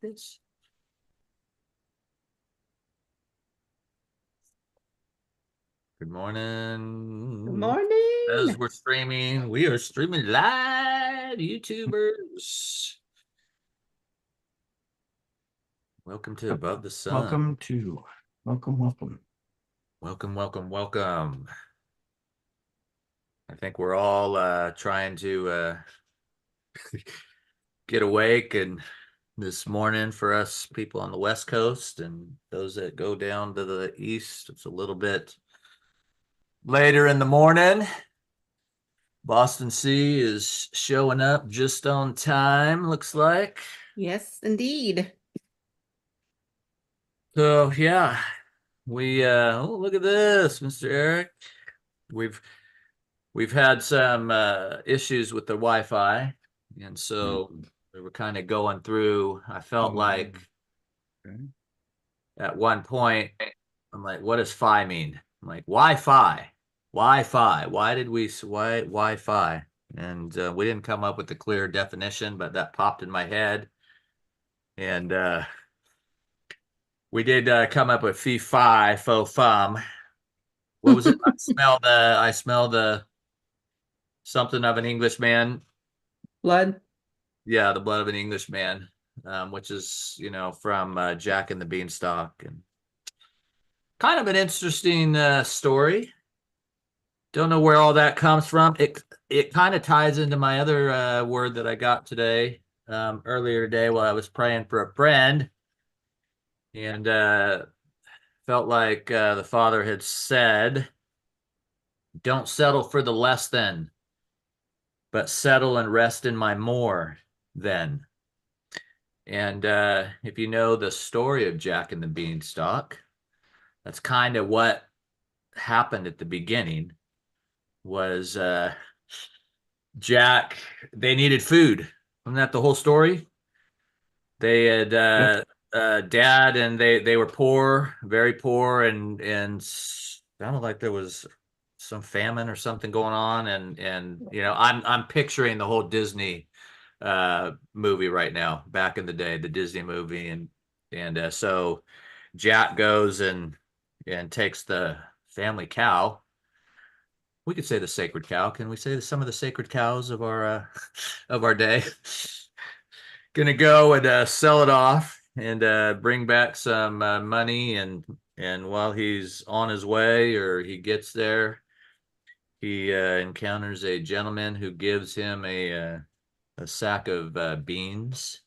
this. Good Good morning. As morning. we're streaming, we are streaming live, YouTubers. Welcome to Above the Sun. Welcome. Welcome, welcome, welcome. I think we're all trying to get awake, and this morning for us people on the West Coast and those that go down to the East, it's a little bit later in the morning. Boston C is showing up just on time, looks like. Yes, indeed. So yeah, we oh, look at this, Mr. Eric. We've we've had some issues with the Wi-Fi, and so we were kind of going through. I felt like at one point, I'm like, what does "fi" mean? I'm like, Wi-Fi, Wi-Fi. Why Wi-Fi? And we didn't come up with a clear definition, but that popped in my head, and we did come up with fee fi faux fum. What was it? I smell the something of an Englishman. Blood. Yeah, the blood of an Englishman, which is, from Jack and the Beanstalk, and kind of an interesting story. Don't know where all that comes from. It kind of ties into my other word that I got today, earlier today while I was praying for a friend, and felt like the Father had said, "Don't settle for the less than, but settle and rest in my more than." And if you know the story of Jack and the Beanstalk, that's kind of what happened at the beginning. Was Jack? They needed food. Isn't that the whole story? They had Yep. dad, and they were poor, very poor, and sounded like there was some famine or something going on, and I'm picturing the whole Disney movie right now, back in the day, the Disney movie, and so Jack goes and takes the family cow. We could say the sacred cow. Can we say some of the sacred cows of our of our day? Gonna go and sell it off and bring back some money, and while he's on his way, or he gets there, he encounters a gentleman who gives him a sack of beans.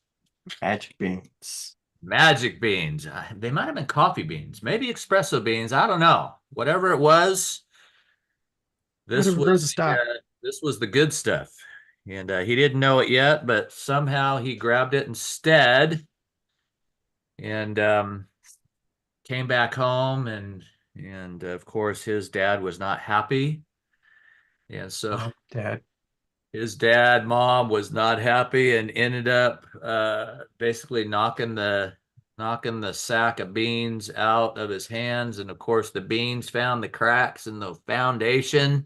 Magic beans. Magic beans. They might have been coffee beans, maybe espresso beans. I don't know. Whatever it was, this Whatever was grows a stock. this was the good stuff, and he didn't know it yet, but somehow he grabbed it instead, and came back home, and of course his dad was not happy, and so Dad. his dad, mom was not happy, and ended up basically knocking the sack of beans out of his hands. And of course, the beans found the cracks in the foundation.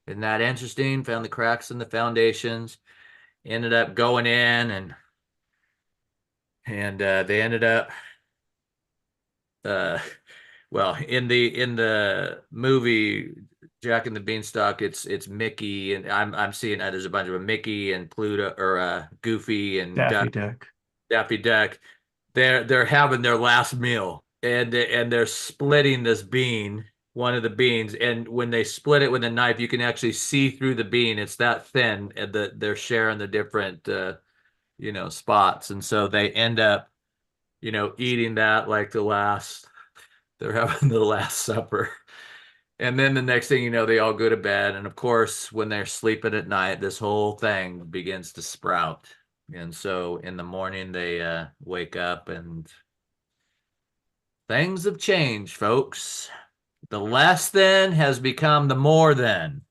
Isn't that interesting? Found the cracks in the foundations. Ended up going in, and they ended up uh, well, in the movie Jack and the Beanstalk, it's Mickey, and I'm seeing there's a bunch of them, Mickey and Pluto, or Goofy and Daffy Duck. Daffy Duck. They're having their last meal, and they're splitting this bean, one of the beans, and when they split it with a knife, you can actually see through the bean. It's that thin, and they're sharing the different spots, and so they end up eating that like they're having the last supper. And then the next thing you know, they all go to bed. And of course, when they're sleeping at night, this whole thing begins to sprout. And so in the morning, they wake up, and things have changed, folks. The less than has become the more than.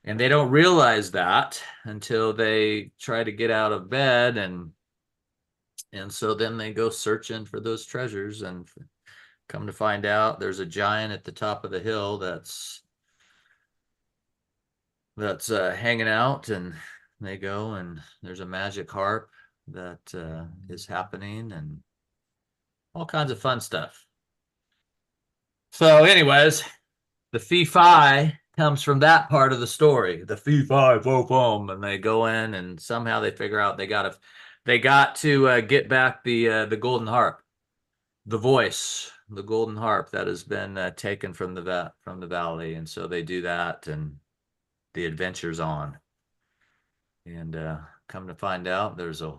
And they don't realize that until they try to get out of bed. And so then they go searching for those treasures, and come to find out there's a giant at the top of the hill that's hanging out, and they go, and there's a magic harp that is happening and all kinds of fun stuff. So, anyways, the fee fi comes from that part of the story. The fee fi fo fum, and they go in and somehow they figure out they got to get back the golden harp, the voice, the golden harp that has been taken from the valley, and so they do that, and the adventure's on. And come to find out, there's a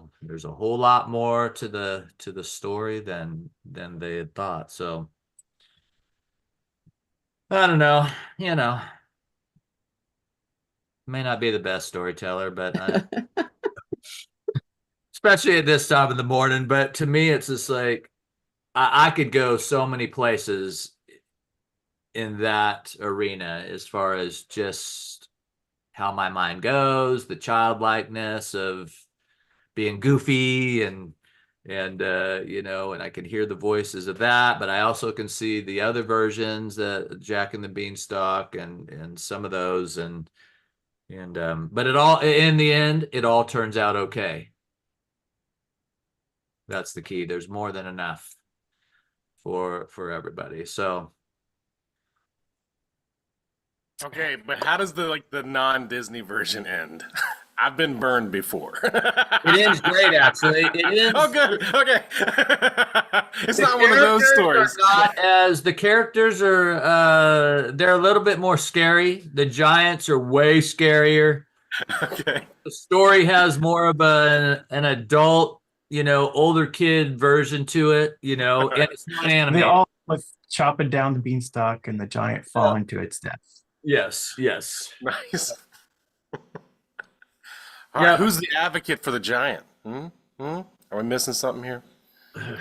whole lot more to the story than they had thought. So I don't know, you know, may not be the best storyteller, but especially at this time of the morning. But to me, it's just like I could go so many places in that arena as far as just how my mind goes, the childlikeness of being goofy and I can hear the voices of that, but I also can see the other versions, Jack and the Beanstalk and some of those and but it all in the end it all turns out okay. That's the key. There's more than enough for everybody. So Okay, but how does the non-Disney version end? I've been burned before. it ends great, actually. It ends. Oh, good. Okay. It's The not one of those characters stories. are not as the characters are. They're a little bit more scary. The giants are way scarier. Okay. The story has more of an adult, older kid version to it, All and right. it's not They animated. all with chopping down the beanstalk and the giant falling to its death. Yes, yes. Nice. All right. Yeah. Who's the advocate for the giant? Are we missing something here?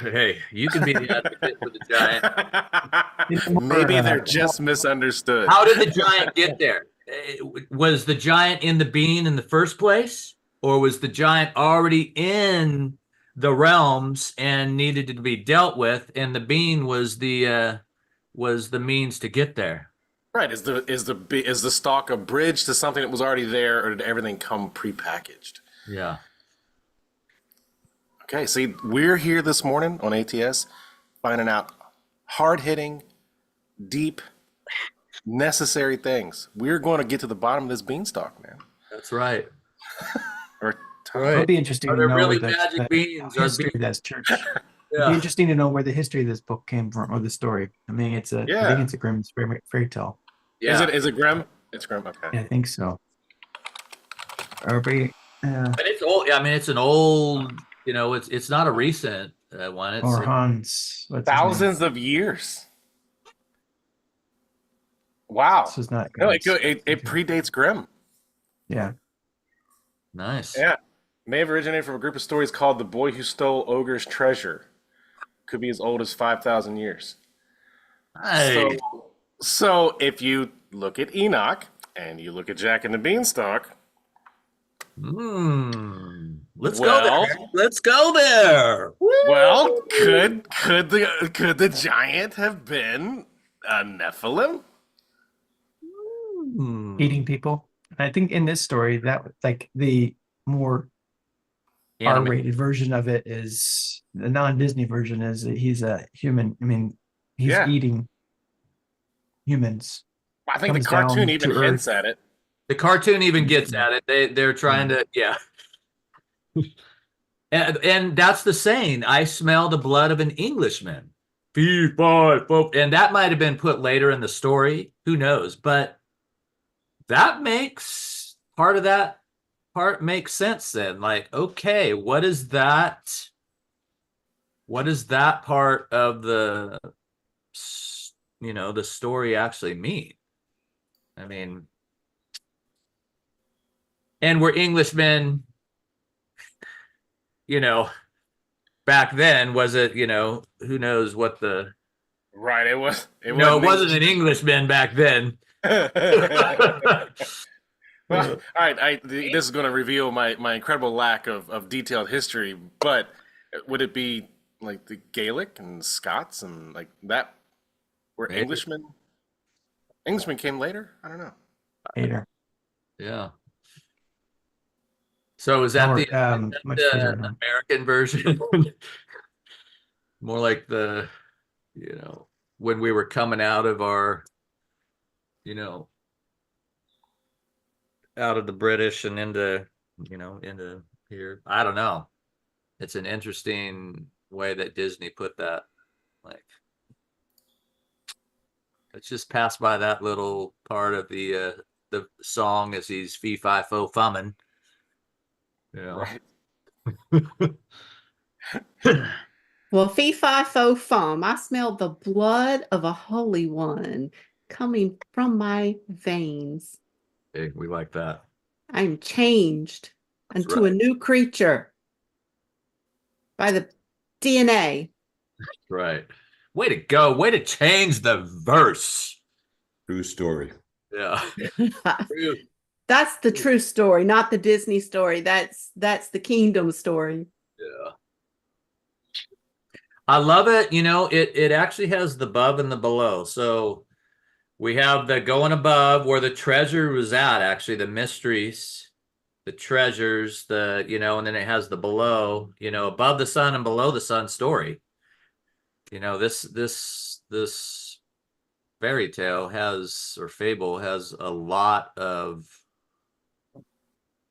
Hey, you can be the advocate for the giant. Maybe they're just misunderstood. How did the giant get there? Was the giant in the bean in the first place, or was the giant already in the realms and needed to be dealt with, and the bean was the means to get there? Right. Is the stalk a bridge to something that was already there, or did everything come prepackaged? Yeah. Okay, see, we're here this morning on ATS finding out hard-hitting, deep, necessary things. We're going to get to the bottom of this beanstalk, man. That's right. Or It'll be interesting Are to there know really where magic the beans? Are history beans? of this church. It'd be Yeah. interesting to know where the history of this book came from, or the story. I mean, I think Yeah. it's a Grimm's fairy tale. Is Yeah. it Grimm? It's Grimm. Okay. Yeah, I think so. Everybody, But it's old. I mean, it's an old. It's not a recent one. or Hans. What's his name? Thousands of years. Wow. This is not. No, it predates Grimm. Yeah. Nice. Yeah. May have originated from a group of stories called "The Boy Who Stole Ogre's Treasure." Could be as old as 5,000 years. Hey. So if you look at Enoch and you look at Jack and the Beanstalk, Let's go Well- there. Let's go there. well, could the giant have been a Nephilim? Eating people. And I think in this story, that like the more Anime. R-rated version of it is the non-Disney version is that he's a human. I mean, he's Yeah. eating humans. I think the Comes cartoon down even to hints Earth. at it. The cartoon even gets at it. They're trying to, yeah. And that's the saying. I smell the blood of an Englishman. Fee, fi, fo. And that might have been put later in the story. Who knows? But that makes part of that part makes sense then. Like, okay, what is that? What does that part of the the story actually mean? I mean, and we're Englishmen, back then, was it, who knows what the Right. It was. It no, it wasn't wasn't an Englishman back then. Well, all right. This is going to reveal my incredible lack of detailed history. But would it be like the Gaelic and Scots and like that were Maybe. Englishmen? Englishmen came later. I don't know. Hater. Yeah. So is that Much bigger the than him. American version? More like when we were coming out of you know, out of the British and into here. I don't know. It's an interesting way that Disney put that. Like, let's just pass by that little part of the song as he's fee fi fo fumming. You know. Right. Well, fee fi fo fum. I smell the blood of a holy one coming from my veins. Hey, we like that. I'm changed That's into a right. new creature by the DNA. Right. Way to go. Way to change the verse. True story. Yeah. That's the true story, not the Disney story. That's the kingdom story. Yeah. I love it. It actually has the above and the below. So we have the going above where the treasure was at, actually, the mysteries, the treasures, and then it has the below, above the sun and below the sun story. This fairy tale or fable has a lot of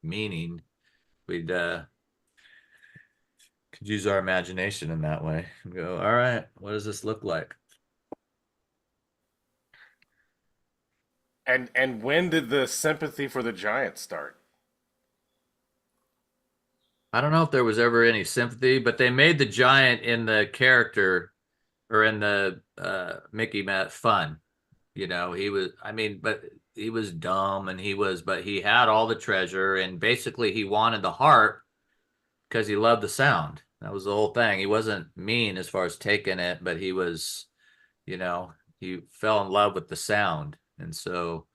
meaning. We'd could use our imagination in that way and go, all right, what does this look like? And when did the sympathy for the giant start? I don't know if there was ever any sympathy, but they made the giant in the character or in the Mickey Mouse fun. He was, I mean, but he was dumb but he had all the treasure and basically he wanted the harp because he loved the sound. That was the whole thing. He wasn't mean as far as taking it, but he was, he fell in love with the sound. And so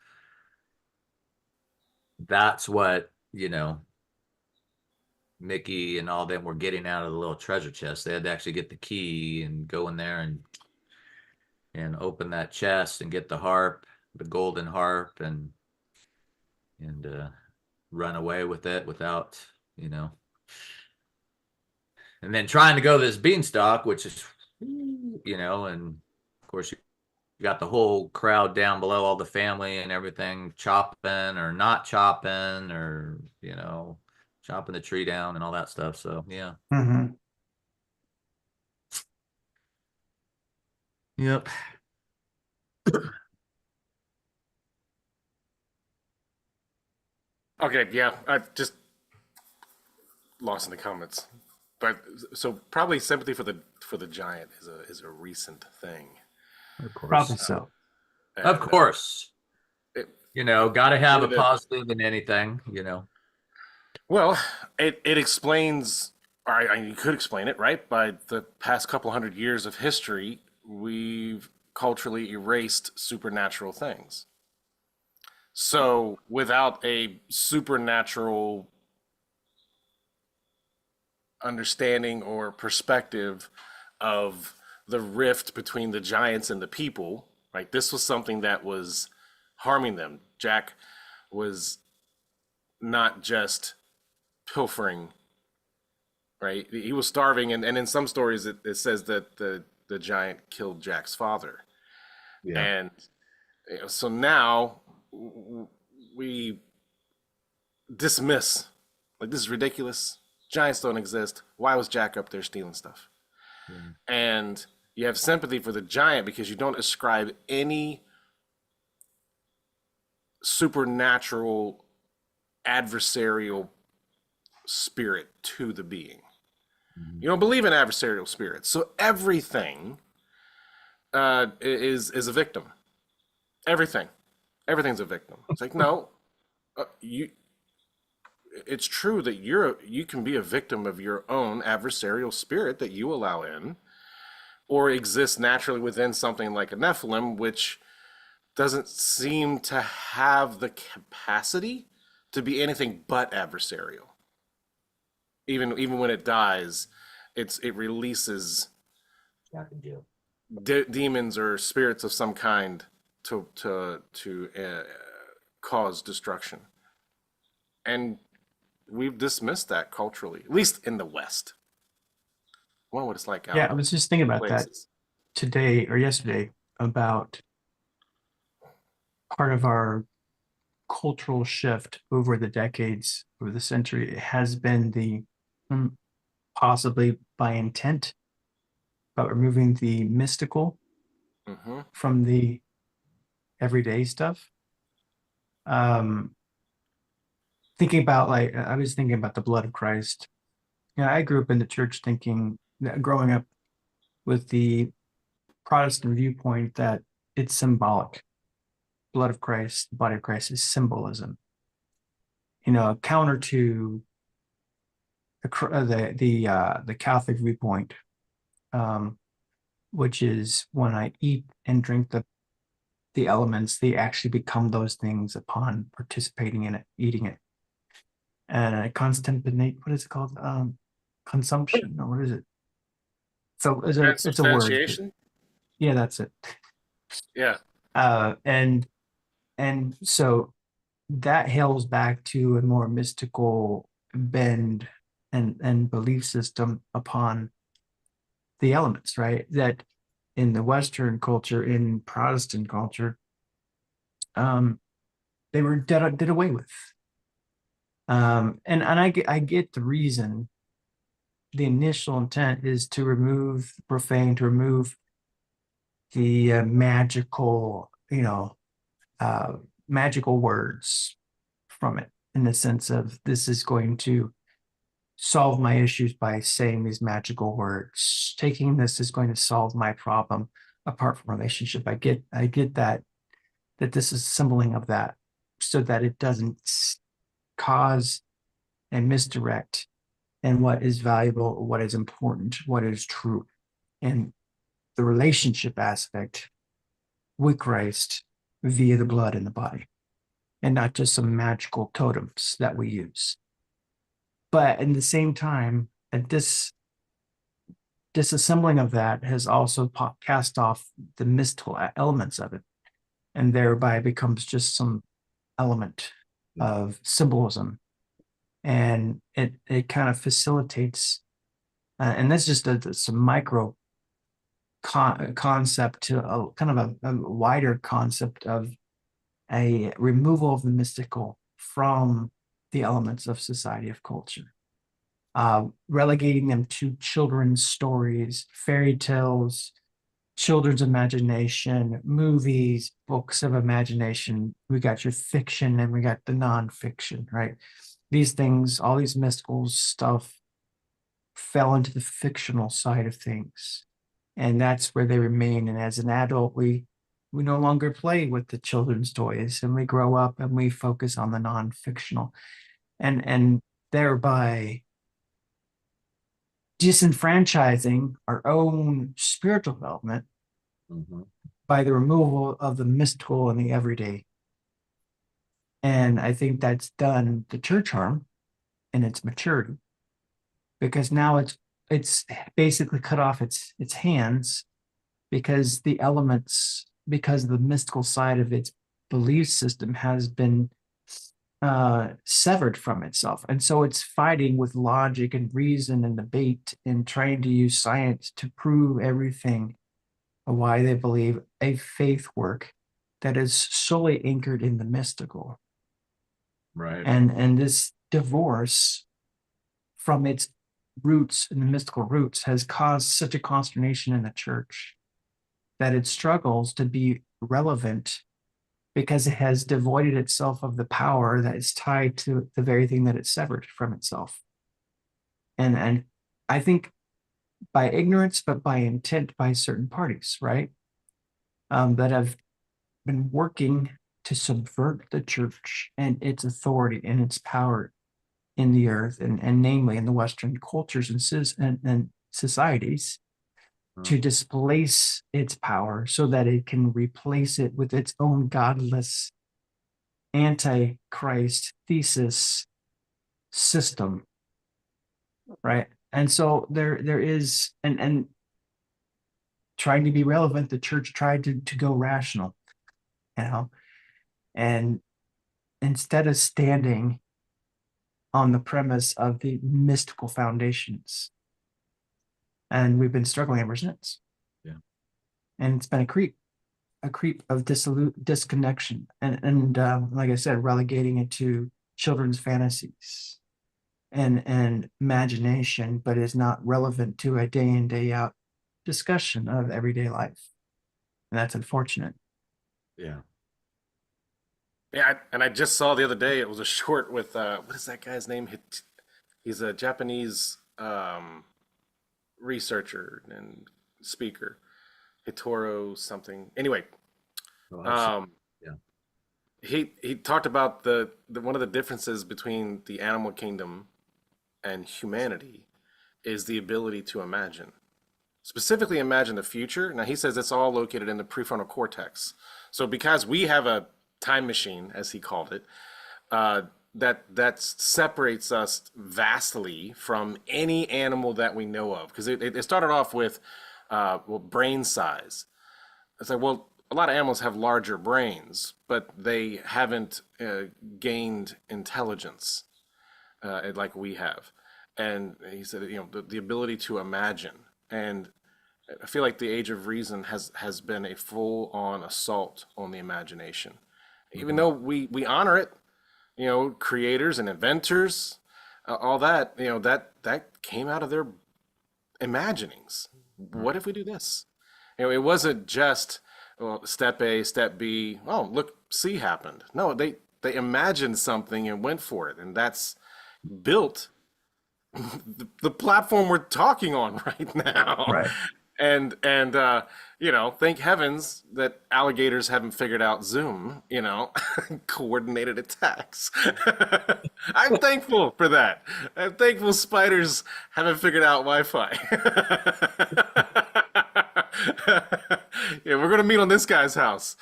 that's what, Mickey and all them were getting out of the little treasure chest. They had to actually get the key and go in there and open that chest and get the harp, the golden harp, and run away with it without, and then trying to go this beanstalk, which is, and of course you got the whole crowd down below, all the family and everything, chopping or not chopping or, chopping the tree down and all that stuff. So yeah. Mhm. Yep. Okay, yeah, I just lost in the comments. But so probably sympathy for the giant is a recent thing. Of course. Probably so. Of course. It, Got to have a It- positive in anything. well, it explains, or you could explain it, right? By the past couple hundred years of history, we've culturally erased supernatural things. So without a supernatural understanding or perspective of the rift between the giants and the people, right? This was something that was harming them. Jack was not just pilfering, right? He was starving, and in some stories it says that the giant killed Jack's father. Yeah. And so now we dismiss, like, this is ridiculous. Giants don't exist. Why was Jack up there stealing stuff? And you have sympathy for the giant because you don't ascribe any supernatural adversarial spirit to the being. You don't believe in adversarial spirits. So everything is a victim. Everything's a victim. It's like, no, it's true that you can be a victim of your own adversarial spirit that you allow in, or exist naturally within something like a Nephilim, which doesn't seem to have the capacity to be anything but adversarial. Even when it dies, it releases demons or spirits of some kind to cause destruction. And we've dismissed that culturally, at least in the West. I wonder what it's like out Yeah, I in was just thinking about that places. today or yesterday about part of our cultural shift over the decades, over the century, has been the possibly by intent, about removing the mystical Mm-hmm. from the everyday stuff. Thinking about like I was thinking about the blood of Christ. Yeah, I grew up in the church thinking that growing up with the Protestant viewpoint that it's symbolic. Blood of Christ, the body of Christ is symbolism. Counter to the Catholic viewpoint, um, which is when I eat and drink the elements, they actually become those things upon participating in it, eating it. And constantine, what is it called? Consumption, or what is it? So it's a word. Transubstantiation? Yeah, that's it. Yeah. And so that hails back to a more mystical bend and belief system upon the elements, right? That in the Western culture, in Protestant culture, they were did away with. And I get the reason. The initial intent is to remove the profane, to remove the magical, magical words from it, in the sense of this is going to solve my issues by saying these magical words. Taking this is going to solve my problem apart from relationship. I get that this is symboling of that, so that it doesn't cause and misdirect and what is valuable, what is important, what is true. And the relationship aspect with Christ via the blood in the body, and not just some magical totems that we use. But at the same time, this disassembling of that has also cast off the mystical elements of it, and thereby becomes just some element of symbolism. And it kind of facilitates, and that's just some micro concept to a kind of a wider concept of a removal of the mystical from the elements of society, of culture, relegating them to children's stories, fairy tales, children's imagination, movies, books of imagination. We got your fiction and we got the nonfiction, right? These things, all these mystical stuff fell into the fictional side of things. And that's where they remain. And as an adult, we no longer play with the children's toys, and we grow up and we focus on the non-fictional, and thereby disenfranchising our own spiritual development by the removal of the mystical and the everyday. And I think that's done the church harm in its maturity, because now it's basically cut off its hands, because the elements, because the mystical side of its belief system has been severed from itself. And so it's fighting with logic and reason and debate and trying to use science to prove everything why they believe a faith work that is solely anchored in the mystical. Right. And this divorce from its roots and the mystical roots has caused such a consternation in the church that it struggles to be relevant, because it has devoided itself of the power that is tied to the very thing that it severed from itself. And I think by ignorance, but by intent by certain parties, right? That have been working to subvert the church and its authority and its power in the earth, and namely in the Western cultures and societies, to displace its power so that it can replace it with its own godless anti-Christ thesis system, right? And so there is, and trying to be relevant, the church tried to go rational, you know, and instead of standing on the premise of the mystical foundations. And we've been struggling ever since. Yeah. And it's been a creep of disconnection. And like I said, relegating it to children's fantasies and imagination, but is not relevant to a day in, day out discussion of everyday life. And that's unfortunate. Yeah. Yeah, and I just saw the other day, it was a short with what is that guy's name? He's a Japanese researcher and speaker, Hitoro something. Anyway, Oh, I've seen- um, yeah. he talked about the one of the differences between the animal kingdom and humanity is the ability to imagine. Specifically imagine the future. Now he says it's all located in the prefrontal cortex. So because we have a time machine, as he called it, that separates us vastly from any animal that we know of. Because it started off with well, brain size. It's like, well, a lot of animals have larger brains, but they haven't gained intelligence like we have. And he said, you know, the ability to imagine. And I feel like the age of reason has been a full-on assault on the imagination. Even though we honor it, you know, creators and inventors, all that, you know, that came out of their imaginings. What if we do this? You know, it wasn't just, well, step A, step B. Oh, look, C happened. No, they imagined something and went for it, and that's built the platform we're talking on right now. Right. And you know, thank heavens that alligators haven't figured out Zoom, you know, coordinated attacks. I'm thankful for that. I'm thankful spiders haven't figured out Wi-Fi. Yeah, we're gonna meet on this guy's house.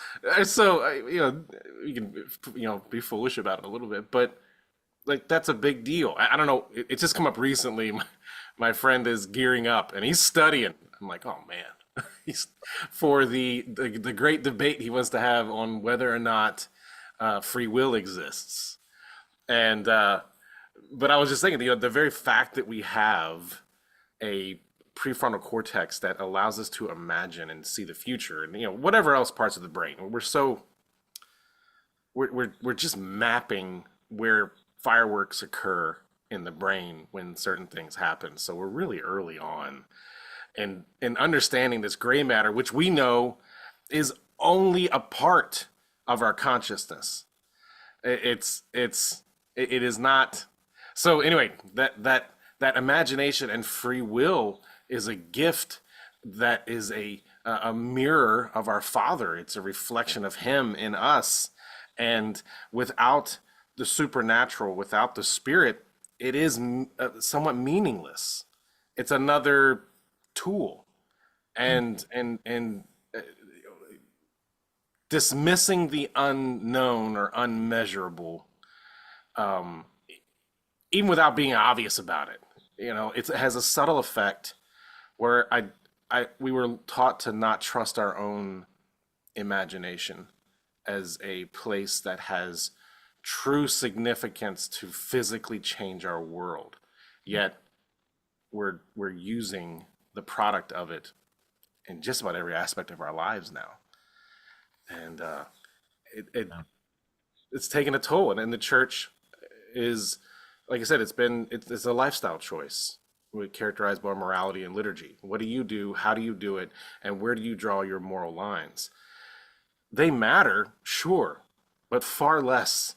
So, you know, we can, you know, be foolish about it a little bit, but like that's a big deal. I don't know. It's just come up recently. My friend is gearing up and he's studying. I'm like, oh man, he's for the great debate he wants to have on whether or not free will exists. And but I was just thinking, you know, the very fact that we have a prefrontal cortex that allows us to imagine and see the future, and you know, whatever else parts of the brain, we're just mapping where fireworks occur in the brain when certain things happen. So we're really early on and in understanding this gray matter, which we know is only a part of our consciousness. It is not. So anyway, that imagination and free will is a gift that is a mirror of our Father. It's a reflection of Him in us. And without the supernatural, without the Spirit, it is somewhat meaningless. It's another tool, and dismissing the unknown or unmeasurable, even without being obvious about it. You know, it has a subtle effect where we were taught to not trust our own imagination as a place that has true significance to physically change our world. Yet we're using the product of it in just about every aspect of our lives now. And it's taken a toll. And the church is, like I said, it's a lifestyle choice. We're characterized by morality and liturgy. What do you do? How do you do it? And where do you draw your moral lines? They matter, sure, but far less.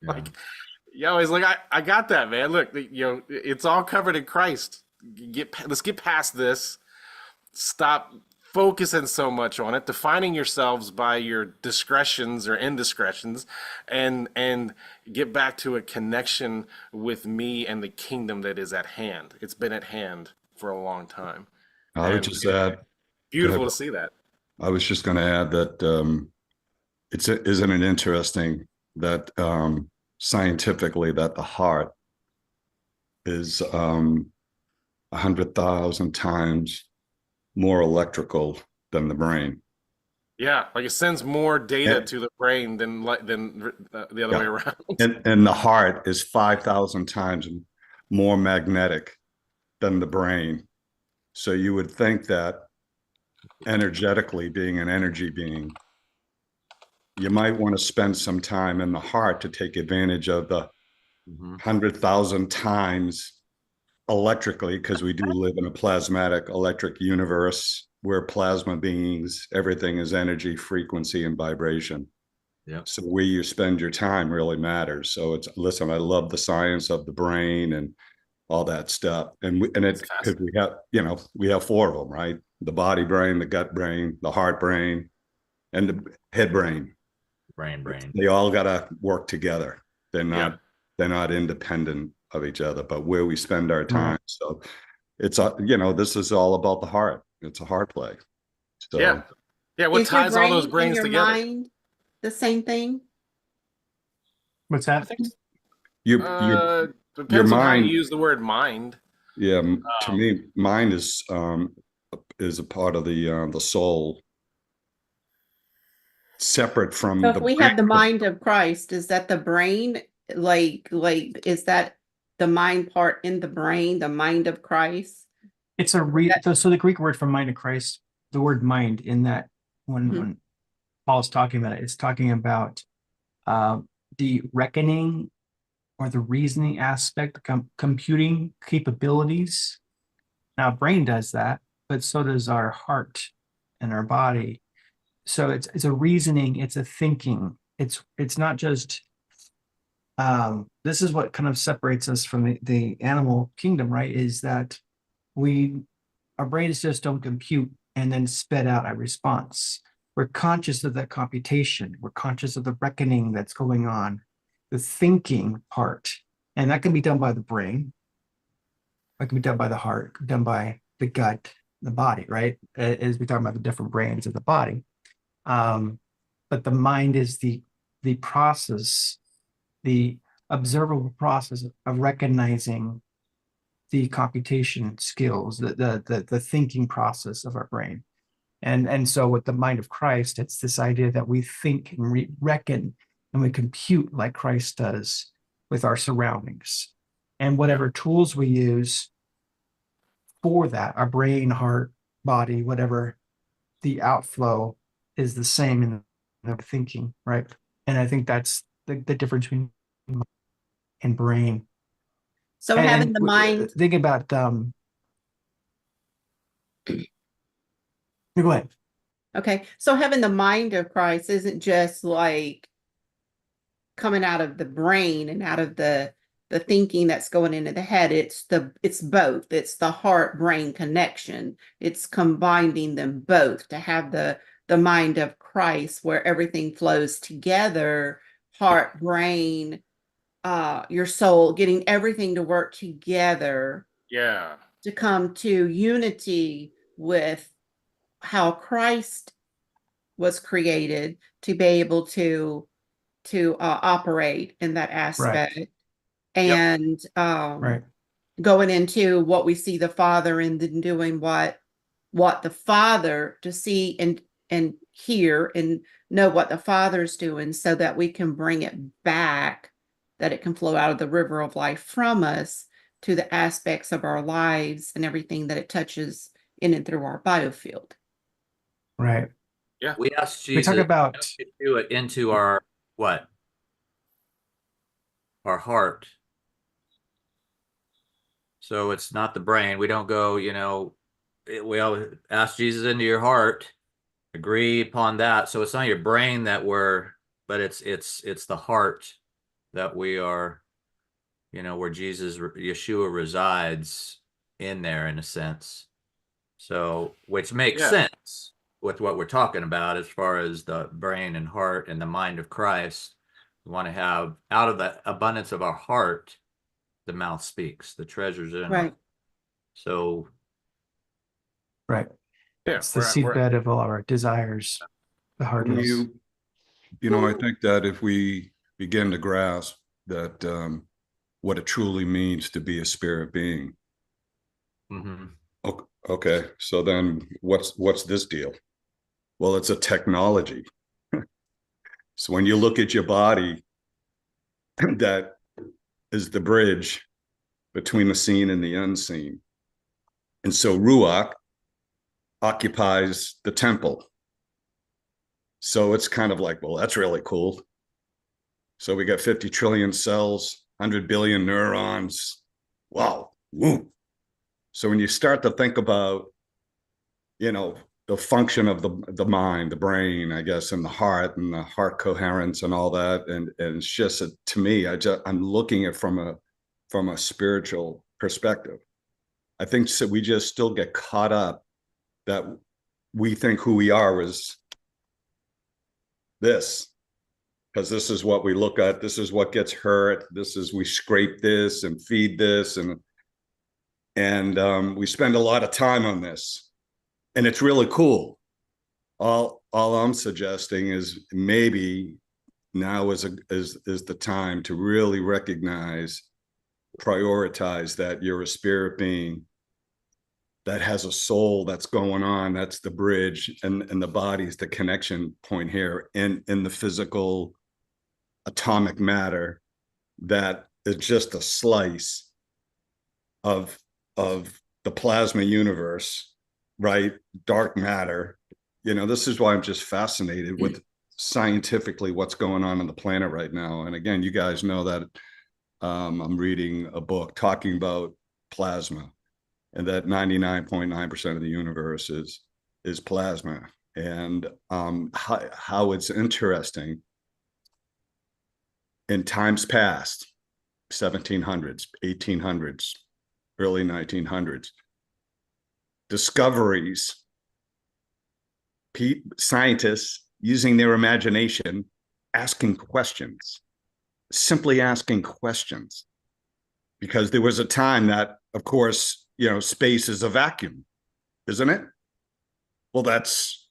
Like, yeah, always like I got that, man. Look, you know, it's all covered in Christ. Let's get past this. Stop focusing so much on it, defining yourselves by your discretions or indiscretions, and get back to a connection with me and the kingdom that is at hand. It's been at hand for a long time. I would And just add, beautiful to see that. I was just going to add that isn't it interesting that scientifically that the heart is 100,000 times more electrical than the brain. Yeah, like it sends more data And- to the brain than the other way Yeah. around. And the heart is 5,000 times more magnetic than the brain. So you would think that energetically, being an energy being, you might want to spend some time in the heart to take advantage of the Mhm. 100,000 times electrically, because we do live in a plasmatic electric universe. We're plasma beings. Everything is energy, frequency, and vibration. Yep. So where you spend your time really matters. So it's, listen, I love the science of the brain and all that stuff. And It's because fascinating. we have four of them, right? The body brain, the gut brain, the heart brain, and the head brain. Brain. They all got to work together. They're Yeah. not they're not independent of each other, but where we spend our time. Right. So it's this is all about the heart. It's a heart play. Yeah. So Yeah. What Is your ties all those brain and brains your together? mind the same thing? What's I that? think your depends on how you mind, use the word mind. yeah, to me, mind is a part of the soul, separate from So the if we have the brain. mind of Christ, is that the brain? Is that the mind part in the brain, the mind of Christ? It's a so the Greek word for mind of Christ, the word mind in that when Mhm. when Paul's talking about it, it's talking about uh, the reckoning or the reasoning aspect, the computing capabilities. Now, brain does that, but so does our heart and our body. So it's a reasoning, it's a thinking. It's not just this is what kind of separates us from the animal kingdom, right? Is that we our brains just don't compute and then spit out a response. We're conscious of that computation. We're conscious of the reckoning that's going on, the thinking part. And that can be done by the brain. That can be done by the heart, done by the gut, the body, right? As we talk about the different brains of the body. But the mind is the process, the observable process of recognizing the computation skills, the thinking process of our brain. And so with the mind of Christ, it's this idea that we think and reckon and we compute like Christ does with our surroundings. And whatever tools we use for that, our brain, heart, body, whatever, the outflow is the same in the thinking, right? And I think that's the difference between mind and brain. So having And the mind, think about go ahead. okay. So having the mind of Christ isn't just like coming out of the brain and out of the thinking that's going into the head. It's both. It's the heart brain connection. It's combining them both to have the mind of Christ where everything flows together, heart, brain, your soul, getting everything to work together Yeah. to come to unity with how Christ was created to be able to operate in that Right, aspect. Yep. And right, going into what we see the Father and then doing what the Father to see and hear and know what the Father's doing so that we can bring it back, that it can flow out of the river of life from us to the aspects of our lives and everything that it touches in and through our biofield. right. Yeah. We asked We talk Jesus about to do it into our what? Our heart. So it's not the brain. We don't go, we all ask Jesus into your heart, agree upon that. So it's not your brain but it's the heart that we are, where Yeshua resides in there in a sense. So, which makes Yeah. sense with what we're talking about as far as the brain and heart and the mind of Christ. We want to have out of the abundance of our heart, the mouth speaks, the treasures in our. Right. So, right. Yeah. It's the seedbed of all our desires. The heart When is I think that if we begin to grasp that what it truly means to be a spirit being, mhm. okay, so then what's this deal? Well, it's a technology. So when you look at your body, that is the bridge between the seen and the unseen. And so Ruach occupies the temple. So it's kind of like, well, that's really cool. So we got 50 trillion cells, 100 billion neurons. Wow. Woo. So when you start to think about, you know, the function of the mind, the brain, I guess, and the heart coherence and all that, and it's just to me, I'm looking at from a spiritual perspective. I think so we just still get caught up that we think who we are is this, because this is what we look at, this is what gets hurt, this is we scrape this and feed this, and we spend a lot of time on this, and it's really cool. All I'm suggesting is maybe now is the time to really recognize, prioritize that you're a spirit being that has a soul that's going on. That's the bridge, and the body is the connection point here in the physical atomic matter that is just a slice of the plasma universe, right? Dark matter. You know, this is why I'm just fascinated with scientifically what's going on the planet right now. And again, you guys know that I'm reading a book talking about plasma, and that 99.9% of the universe is plasma. And how it's interesting in times past, 1700s, 1800s, early 1900s, discoveries, scientists using their imagination, asking questions, simply asking questions. Because there was a time that, of course, you know, space is a vacuum, isn't it? Well, that's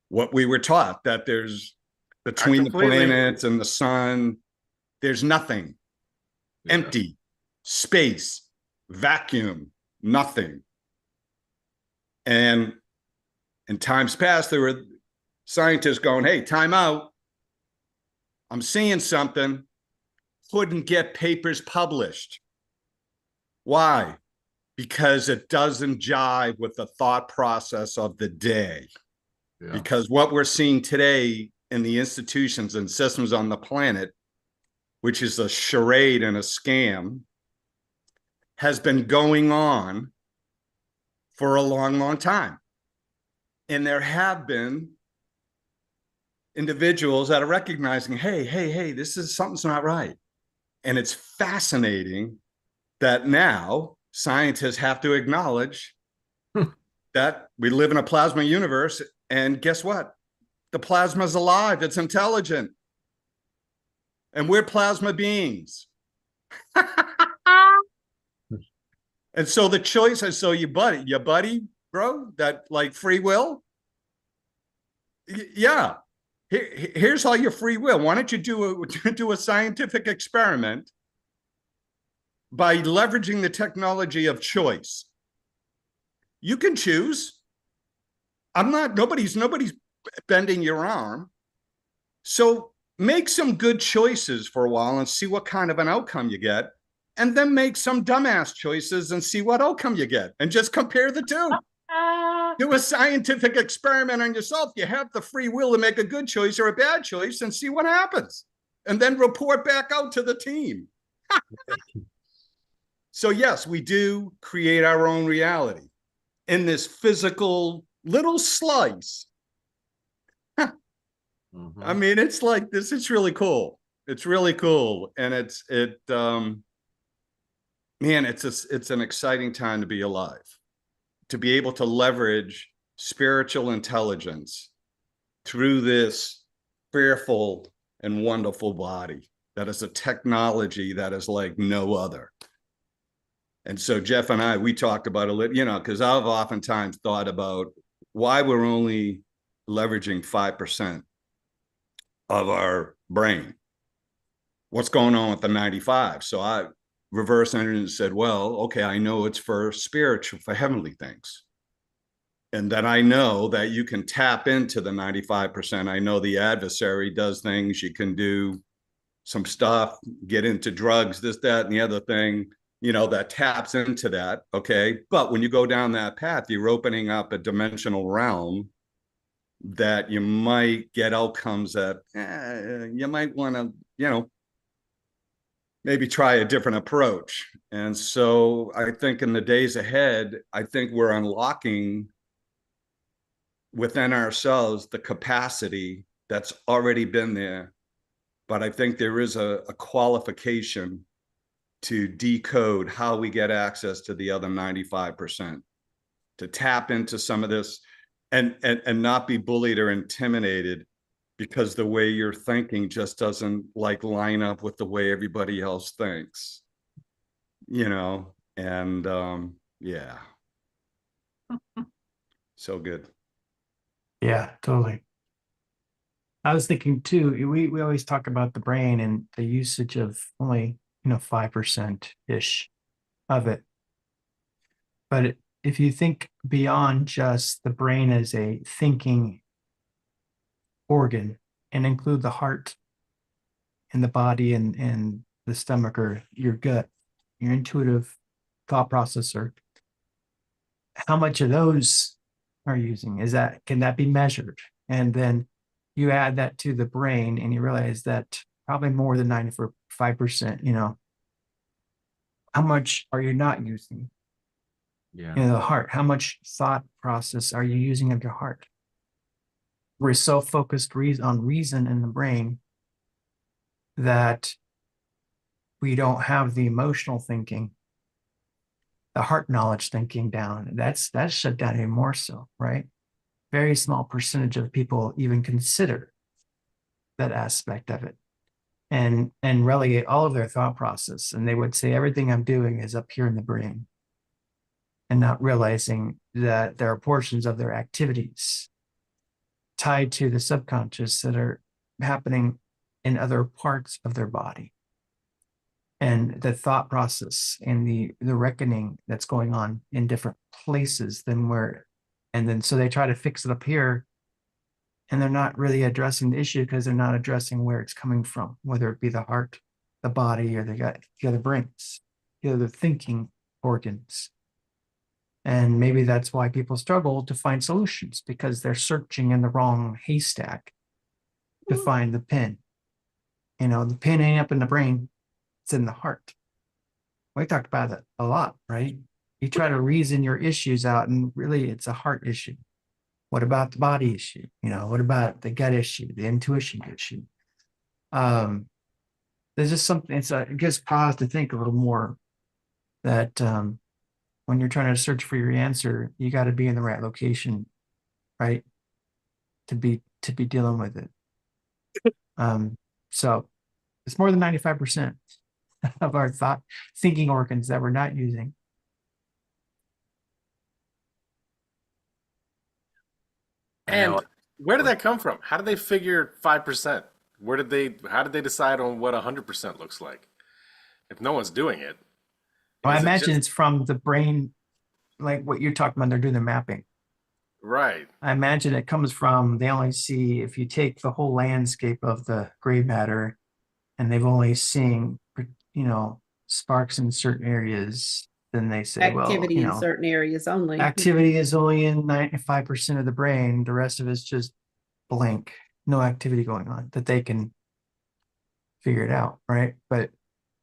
what we were taught, that there's between the planets and the sun, there's nothing. Yeah. Empty, space, vacuum, nothing. And in times past, there were scientists going, hey, time out. I'm seeing something. Couldn't get papers published. Why? Because it doesn't jive with the thought process of the day. Yeah. Because what we're seeing today in the institutions and systems on the planet, which is a charade and a scam, has been going on for a long, long time. And there have been individuals that are recognizing, hey, this is something's not right. And it's fascinating that now scientists have to acknowledge that we live in a plasma universe. And guess what? The plasma is alive. It's intelligent. And we're plasma beings. And so the choice is, so your buddy, bro, that like free will. Yeah. Here's how your free will. Why don't you do a scientific experiment by leveraging the technology of choice? You can choose. Nobody's bending your arm. So make some good choices for a while and see what kind of an outcome you get. And then make some dumbass choices and see what outcome you get. And just compare the two. Do a scientific experiment on yourself. You have the free will to make a good choice or a bad choice and see what happens. And then report back out to the team. So yes, we do create our own reality in this physical little slice. Mhm. I mean, it's like this. It's really cool. It's really cool. And man, it's an exciting time to be alive, to be able to leverage spiritual intelligence through this fearful and wonderful body that is a technology that is like no other. And so Jeff and I, we talked about a little, you know, because I've oftentimes thought about why we're only leveraging 5% of our brain. What's going on with the 95? So I reverse engineered and said, well, okay, I know it's for spiritual, for heavenly things. And then I know that you can tap into the 95%. I know the adversary does things. You can do some stuff, get into drugs, this, that, and the other thing, that taps into that. Okay. But when you go down that path, you're opening up a dimensional realm that you might get outcomes that you might want to, maybe try a different approach. And so I think in the days ahead, I think we're unlocking within ourselves the capacity that's already been there. But I think there is a qualification to decode how we get access to the other 95%, to tap into some of this and not be bullied or intimidated because the way you're thinking just doesn't line up with the way everybody else thinks, and yeah. So good. Yeah, totally. I was thinking too, we always talk about the brain and the usage of only, 5% ish of it. But if you think beyond just the brain as a thinking organ and include the heart and the body and the stomach or your gut, your intuitive thought processor, how much of those are using? Can that be measured? And then you add that to the brain and you realize that probably more than 95%, how much are you not using? Yeah. The heart, how much thought process are you using of your heart? We're so focused on reason in the brain that we don't have the emotional thinking, the heart knowledge thinking down. That's shut down even more so, right? Very small percentage of people even consider that aspect of it and relegate all of their thought process. And they would say everything I'm doing is up here in the brain and not realizing that there are portions of their activities tied to the subconscious that are happening in other parts of their body. And the thought process and the reckoning that's going on in different places than where, and then so they try to fix it up here and they're not really addressing the issue because they're not addressing where it's coming from, whether it be the heart, the body, or the other brains, the other thinking organs. And maybe that's why people struggle to find solutions because they're searching in the wrong haystack to find the pin. The pin ain't up in the brain, it's in the heart. We talked about that a lot, right? You try to reason your issues out, and really it's a heart issue. What about the body issue? What about the gut issue, the intuition issue? There's just something, it gives pause to think a little more that when you're trying to search for your answer, you got to be in the right location, right? To be dealing with it. So it's more than 95% of our thinking organs that we're not using. And where did that come from? How did they figure 5%? How did they decide on what 100% looks like? If no one's doing it. Well, I imagine it's from the brain, like what you're talking about, they're doing the mapping. Right. I imagine it comes from, they only see, if you take the whole landscape of the gray matter and they've only seen, sparks in certain areas, then they say, Activity in certain areas only. Activity is only in 95% of the brain. The rest of it's just blank, no activity going on that they can figure it out, right? But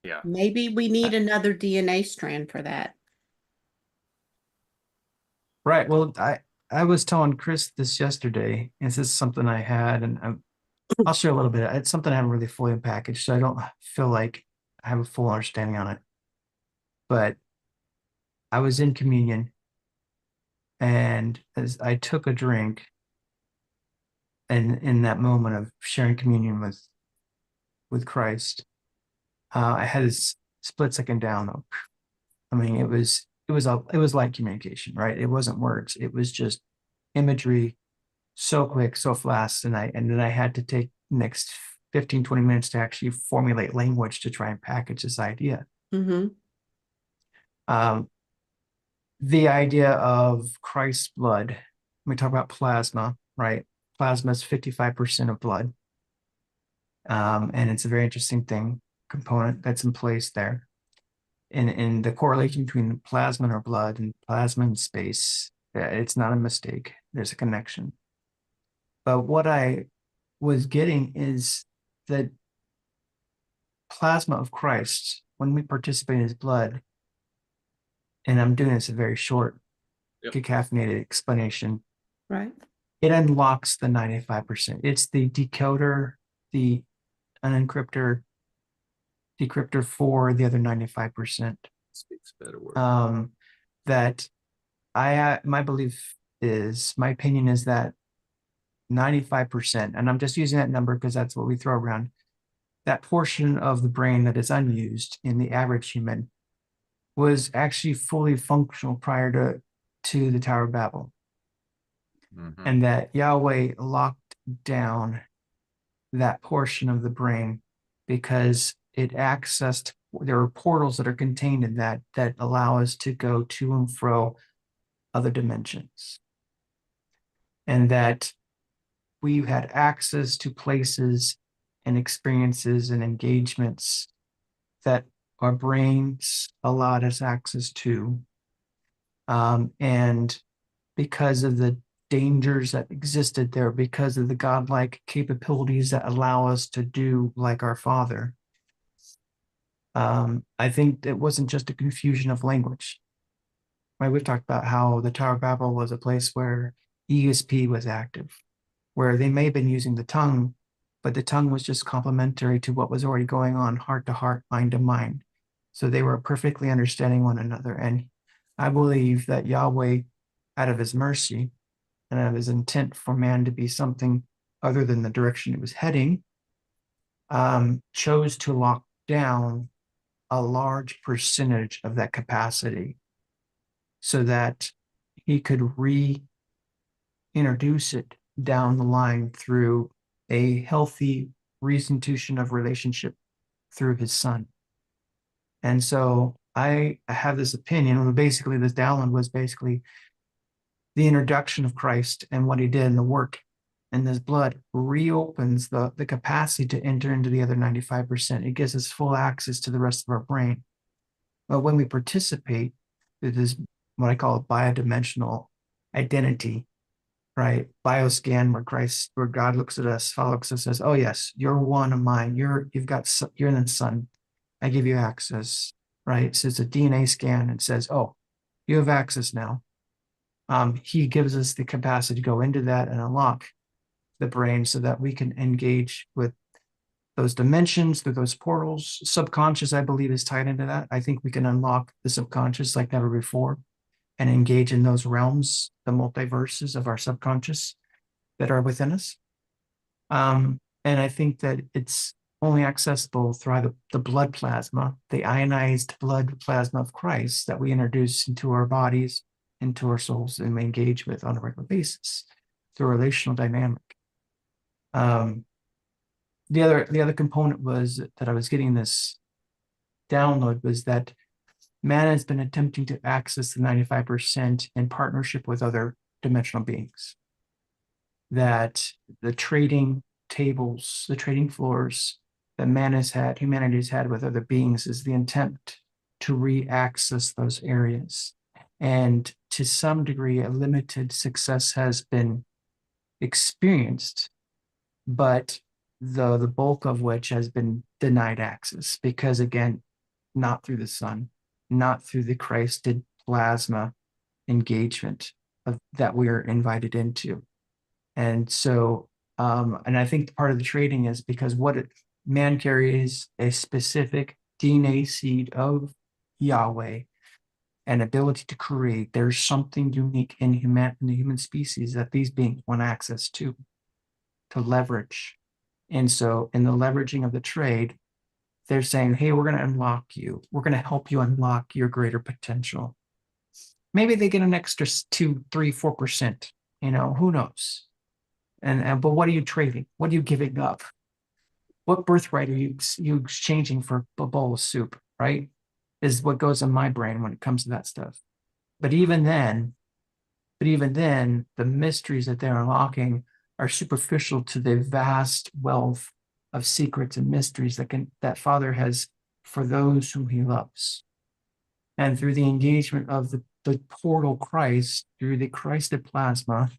yeah, maybe we need another DNA strand for that. Right. Well, I was telling Chris this yesterday, and this is something I had, and I'll share a little bit. It's something I haven't really fully unpackaged, so I don't feel like I have a full understanding on it. But I was in communion, and as I took a drink, and in that moment of sharing communion with Christ, I had this split second down. I mean, it was like communication, right? It wasn't words. It was just imagery, so quick, so fast. And then I had to take next 15, 20 minutes to actually formulate language to try and package this idea. Mm-hmm. The idea of Christ's blood we talk about plasma, right? Plasma is 55% of blood. And it's a very interesting component that's in place there. And the correlation between the plasma in our blood and plasma in space, it's not a mistake. There's a connection. But what I was getting is that plasma of Christ, when we participate in his blood, and I'm doing this a very short, Yep. decaffeinated explanation, Right. it unlocks the 95%. It's the decoder, the unencryptor, decryptor for the other 95%. Speaks a better word. That my belief is, my opinion is that 95%, and I'm just using that number because that's what we throw around, that portion of the brain that is unused in the average human was actually fully functional prior to the Tower of Babel. Mhm. And that Yahweh locked down that portion of the brain because it accessed, there are portals that are contained in that allow us to go to and fro other dimensions. And that we had access to places and experiences and engagements that our brains allowed us access to. And because of the dangers that existed there, because of the godlike capabilities that allow us to do like our Father, I think it wasn't just a confusion of language. Right? We've talked about how the Tower of Babel was a place where ESP was active, where they may have been using the tongue, but the tongue was just complementary to what was already going on, heart to heart, mind to mind. So they were perfectly understanding one another. And I believe that Yahweh, out of his mercy and out of his intent for man to be something other than the direction it was heading, chose to lock down a large percentage of that capacity so that he could reintroduce it down the line through a healthy restitution of relationship through his son. And so I have this opinion, basically this download was basically the introduction of Christ and what he did in the work and this blood reopens the capacity to enter into the other 95%. It gives us full access to the rest of our brain. But when we participate, it is what I call a biodimensional identity, right? Bioscan, where God looks at us, Father looks at us, says, "Oh yes, you're one of mine. You're in the Son. I give you access." Right? So it's a DNA scan and says, "Oh, you have access now." He gives us the capacity to go into that and unlock the brain so that we can engage with those dimensions through those portals. Subconscious, I believe, is tied into that. I think we can unlock the subconscious like never before and engage in those realms, the multiverses of our subconscious that are within us. And I think that it's only accessible through the blood plasma, the ionized blood plasma of Christ that we introduce into our bodies, into our souls, and we engage with on a regular basis through a relational dynamic. The other component was that I was getting this download was that man has been attempting to access the 95% in partnership with other dimensional beings. That the trading tables, the trading floors that humanity has had with other beings is the attempt to re-access those areas. And to some degree, a limited success has been experienced, but the bulk of which has been denied access because, again, not through the Son, not through the Christed plasma engagement that we are invited into. And so, and I think part of the trading is because man carries a specific DNA seed of Yahweh and ability to create. There's something unique in the human species that these beings want access to leverage. And so in the leveraging of the trade, they're saying, hey, we're going to unlock you. We're going to help you unlock your greater potential. Maybe they get an extra 2, 3, 4%, who knows? But what are you trading? What are you giving up? What birthright are you exchanging for a bowl of soup, right? Is what goes in my brain when it comes to that stuff. But even then, But even then, the mysteries that they're unlocking are superficial to the vast wealth of secrets and mysteries that Father has for those whom he loves. And through the engagement of the portal Christ, through the Christed plasma,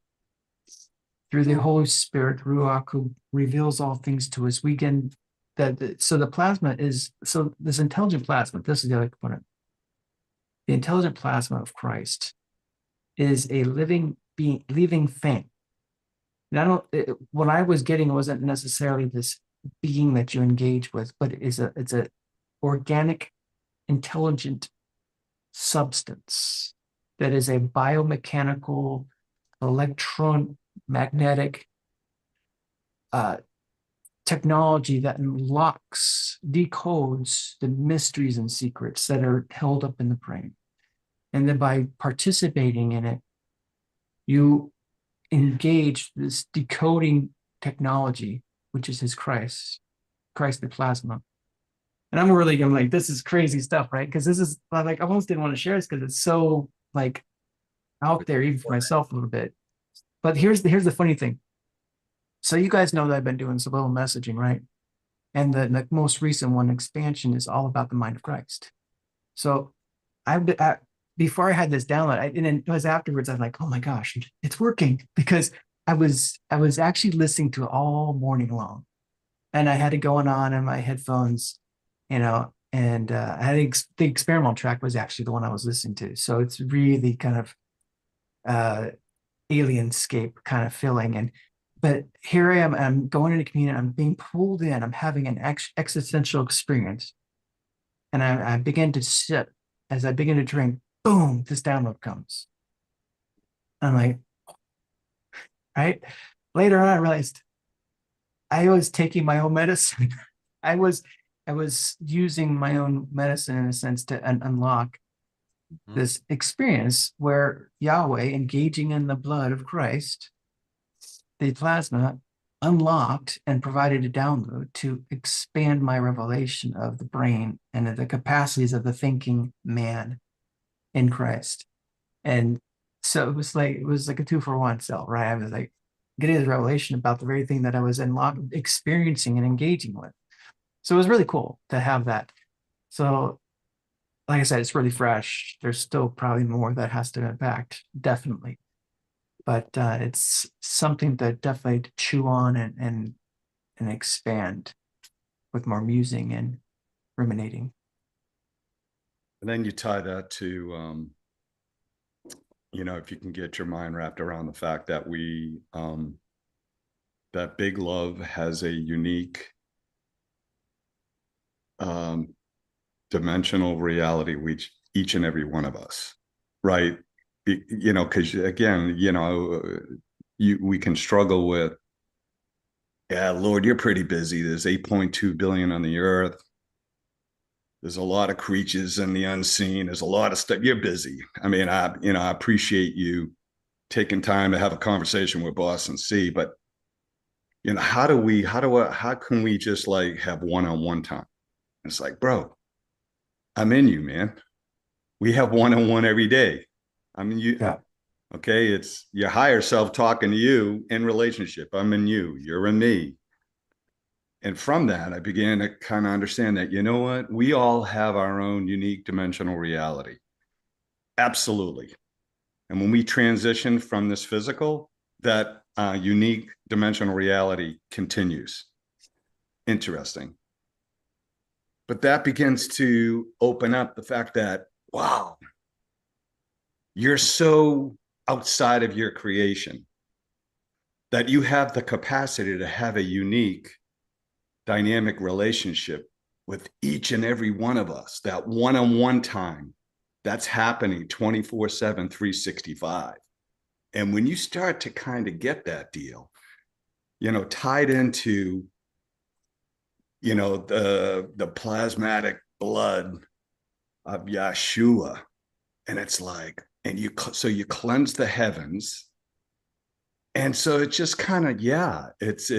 through the Holy Spirit, Ruach, who reveals all things to us, we can so the plasma is so this intelligent plasma, this is the other component. The intelligent plasma of Christ is a living being, living thing. And I don't what I was getting wasn't necessarily this being that you engage with, but it's a organic, intelligent substance that is a biomechanical, electromagnetic technology that unlocks, decodes the mysteries and secrets that are held up in the brain. And then by participating in it, you engage this decoding technology, which is his Christ the plasma. And I'm like, this is crazy stuff, right? Because this is like, I almost didn't want to share this because it's so like out there, even for myself a little bit. But here's the funny thing. So you guys know that I've been doing subliminal messaging, right? And the most recent one, expansion, is all about the mind of Christ. So before I had this download, and then it was afterwards, I'm like, oh my gosh, it's working, because I was actually listening to it all morning long, and I had it going on in my headphones, and I had the experimental track was actually the one I was listening to. So it's really kind of alienscape kind of feeling. But here I am, I'm going into communion, I'm being pulled in, I'm having an existential experience. And I begin to sit, as I begin to drink, boom, this download comes. I'm like, right? Later on, I realized I was taking my own medicine. I was using my own medicine in a sense to unlock this experience where Yahweh, engaging in the blood of Christ, the plasma, unlocked and provided a download to expand my revelation of the brain and of the capacities of the thinking man in Christ. And so it was like a 2-for-1 cell, right? I was like getting this revelation about the very thing that I was experiencing and engaging with. So it was really cool to have that. So like I said, it's really fresh. There's still probably more that has to impact, definitely. But it's something that definitely to chew on and expand with more musing and ruminating. And then you tie that to, if you can get your mind wrapped around the fact that that big love has a unique dimensional reality, which each and every one of us, right? Because again, we can struggle with, yeah, Lord, you're pretty busy. There's 8.2 billion on the earth. There's a lot of creatures in the unseen. There's a lot of stuff. You're busy. I mean, I appreciate you taking time to have a conversation with Boston C, but how can we just like have one-on-one time? It's like, bro, I'm in you, man. We have one-on-one every day. I mean, Yeah. Okay, it's your higher self talking to you in relationship. I'm in you, you're in me. And from that, I began to kind of understand that, you know what? We all have our own unique dimensional reality. Absolutely. And when we transition from this physical, that unique dimensional reality continues. Interesting. But that begins to open up the fact that, wow, you're so outside of your creation that you have the capacity to have a unique dynamic relationship with each and every one of us. That one-on-one time that's happening 24/7, 365. And when you start to kind of get that deal, tied into the plasmatic blood of Yeshua, and it's like, and you cleanse the heavens. And so it's just kind of, it's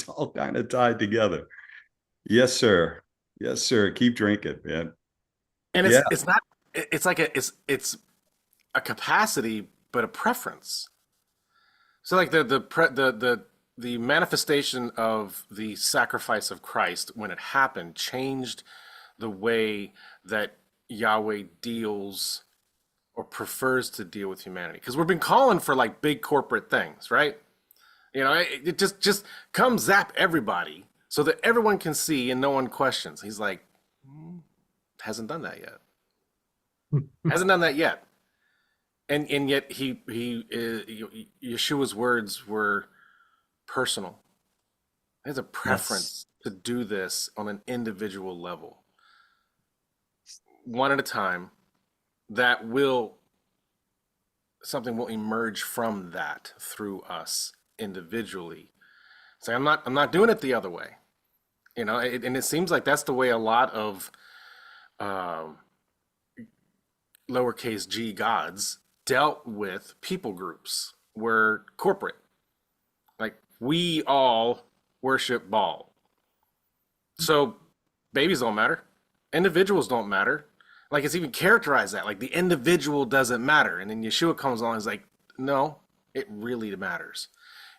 all kind of tied together. Yes, sir. Yes, sir. Keep drinking, man. And Yeah. it's not, it's like it's a capacity but a preference. So like the manifestation of the sacrifice of Christ when it happened changed the way that Yahweh deals or prefers to deal with humanity. Because we've been calling for like big corporate things, right? It just come zap everybody so that everyone can see and no one questions. He's like, hasn't done that yet. Hasn't done that yet. And yet Yeshua's words were personal. There's a preference to do this on an individual level, one at a time. Something will emerge from that through us individually. So I'm not doing it the other way, and it seems like that's the way a lot of lowercase g gods dealt with people groups, were corporate. Like, we all worship Baal. So babies don't matter. Individuals don't matter. Like, it's even characterized that, like, the individual doesn't matter. And then Yeshua comes along and is like, no, it really matters.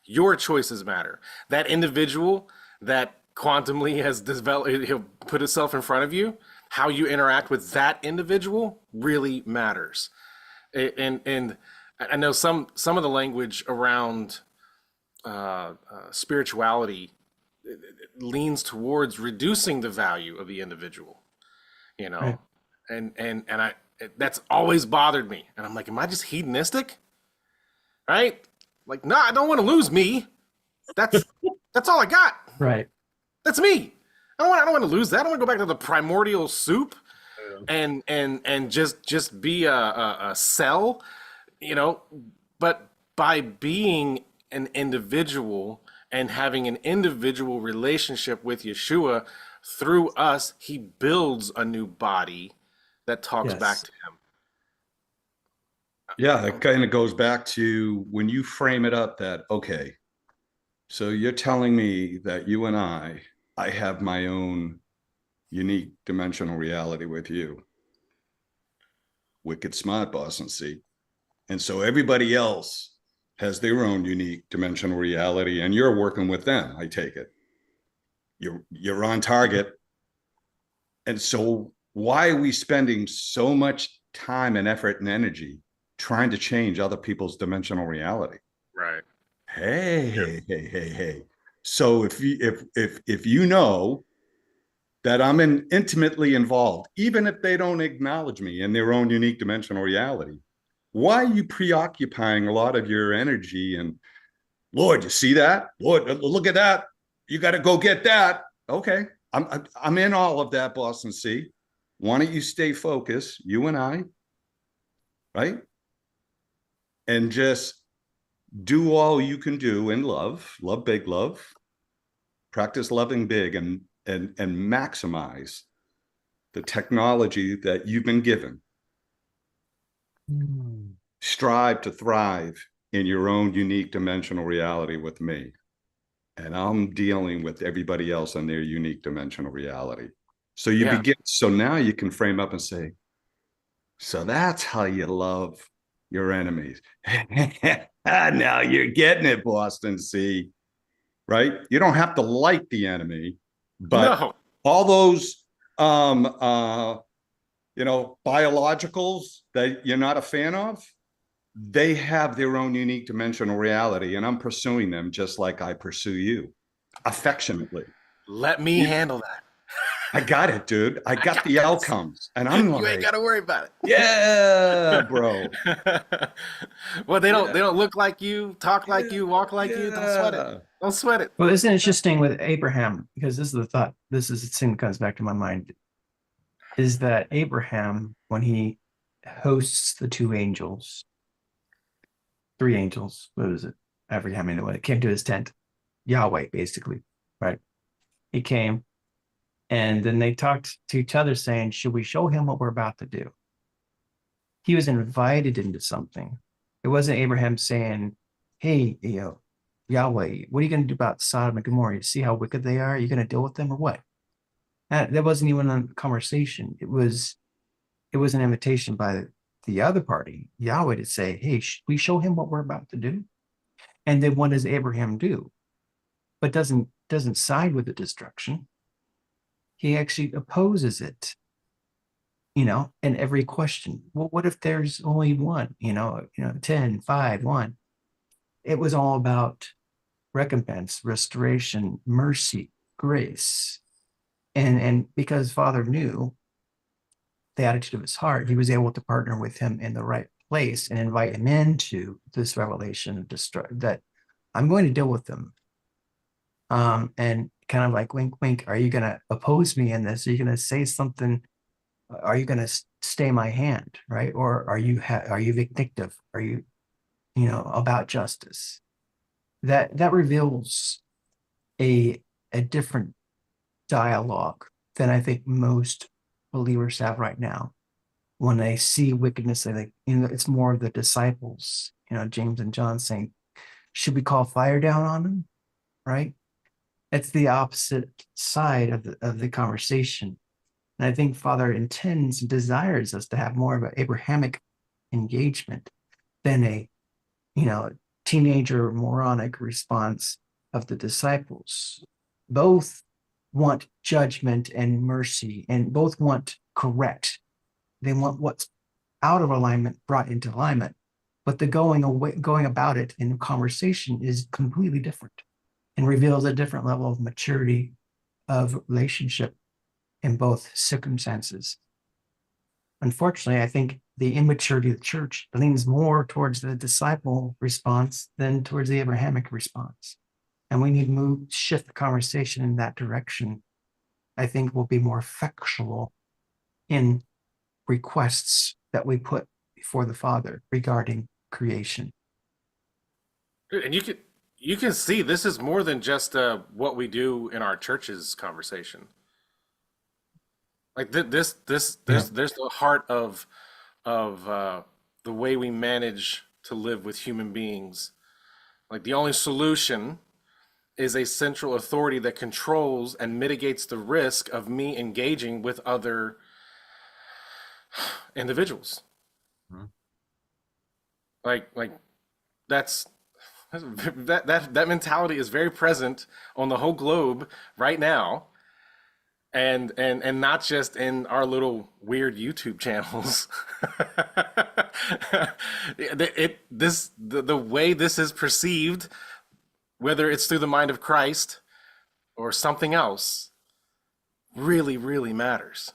Your choices matter. That individual that quantumly has developed, he'll put itself in front of you, how you interact with that individual really matters. And I know some of the language around spirituality leans towards reducing the value of the individual, Right. and that's always bothered me. And I'm like, am I just hedonistic? Right? Like, no, I don't want to lose me. That's all I got. Right. That's me. I don't want to lose that. I don't want to go back to the primordial soup and just be a cell, but by being an individual and having an individual relationship with Yeshua through us, he builds a new body that talks back to him. Yeah, it kind of goes back to when you frame it up that, okay, so you're telling me that you and I have my own unique dimensional reality with you. Wicked smart, Boston C. And so everybody else has their own unique dimensional reality, and you're working with them, I take it. You're on target. And so why are we spending so much time and effort and energy trying to change other people's dimensional reality? Right. Hey. So if you know that I'm intimately involved, even if they don't acknowledge me in their own unique dimensional reality, why are you preoccupying a lot of your energy? And Lord, you see that? Lord, look at that. You got to go get that. Okay, I'm in all of that, Boston C. Why don't you stay focused, you and I, right? And just do all you can do in love big love, practice loving big, and maximize the technology that you've been given. Strive to thrive in your own unique dimensional reality with me. And I'm dealing with everybody else in their unique dimensional reality. So you begin, so now you can frame up and say, so that's how you love your enemies. Now you're getting it, Boston C. Right? You don't have to like the enemy, but all those biologicals that you're not a fan of, they have their own unique dimensional reality, and I'm pursuing them just like I pursue you, affectionately. Let me handle that. I got it, dude. I got the outcomes, and I'm like, you ain't got to worry about it. Yeah, bro. Well, they don't look like you, talk like you, walk like you. Don't sweat it. Don't sweat it. Well, isn't it interesting with Abraham? Because this is the thought. This is the thing that comes back to my mind. Is that Abraham, when he hosts the three angels, what was it? I forget how many it came to his tent. Yahweh, basically, right? He came, and then they talked to each other saying, should we show him what we're about to do? He was invited into something. It wasn't Abraham saying, hey, Yahweh, what are you going to do about Sodom and Gomorrah? You see how wicked they are? Are you going to deal with them or what? That wasn't even a conversation. It was an invitation by the other party, Yahweh, to say, hey, we show him what we're about to do? And then what does Abraham do? But doesn't side with the destruction. He actually opposes it, in every question. Well, what if there's only one, 10, 5, 1? It was all about recompense, restoration, mercy, grace. And because Father knew the attitude of his heart, he was able to partner with him in the right place and invite him into this revelation of that I'm going to deal with them. And kind of like wink, wink, are you going to oppose me in this? Are you going to say something? Are you going to stay my hand, right? Or are you vindictive? Are you, about justice? That reveals a different dialogue than I think most believers have right now. When they see wickedness, they like, it's more of the disciples, James and John saying, should we call fire down on them? Right? It's the opposite side of the conversation. And I think Father intends and desires us to have more of an Abrahamic engagement than a, teenager moronic response of the disciples. Both want judgment and mercy, and both want correct. They want what's out of alignment brought into alignment. But the going about it in conversation is completely different and reveals a different level of maturity of relationship in both circumstances. Unfortunately, I think the immaturity of the church leans more towards the disciple response than towards the Abrahamic response. And we need to shift the conversation in that direction. I think will be more effectual in requests that we put before the Father regarding creation. And you can see this is more than just what we do in our church's conversation. Like there's the heart of the way we manage to live with human beings. Like the only solution is a central authority that controls and mitigates the risk of me engaging with other individuals. Mhm. Like that mentality is very present on the whole globe right now. And not just in our little weird YouTube channels. The way this is perceived, whether it's through the mind of Christ or something else, really, really matters,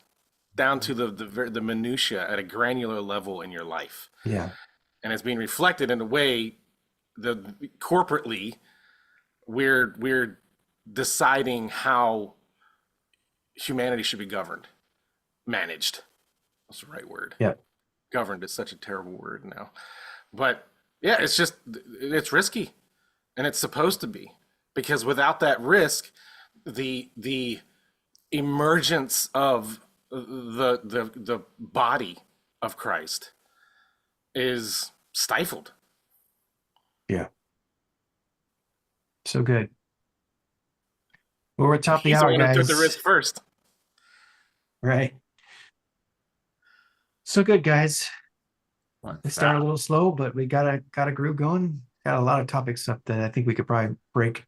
down to the minutia at a granular level in your life. Yeah. And it's being reflected in a way that corporately we're deciding how humanity should be governed, managed. That's the right word. Yeah. Governed is such a terrible word now. But yeah, it's risky, and it's supposed to be, because without that risk, the emergence of the body of Christ is stifled. Yeah. So good. Well, we're top of the He's the hour, one who guys. took the risk first. Right. So good, guys. We started a little slow, but we got a groove going. Got a lot of topics up that I think we could probably break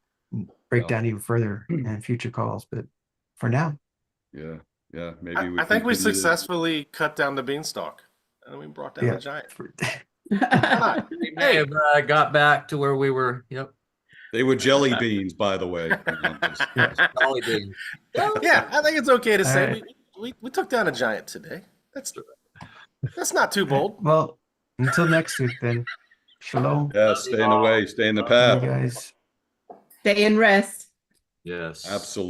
down even further in future calls. But for now, Yeah, maybe I think we continue to- successfully cut down the beanstalk, and we brought down Yeah. the giant. We may have got back to where we were. Yep. They were jelly beans, by the way. Dolly beans. Yeah, I think it's okay to say right. we took down a giant today. That's not too bold. Well, until next week, then. Shalom. Yeah, stay in the way, stay in the You path. guys. Stay and rest. Yes. Absolutely.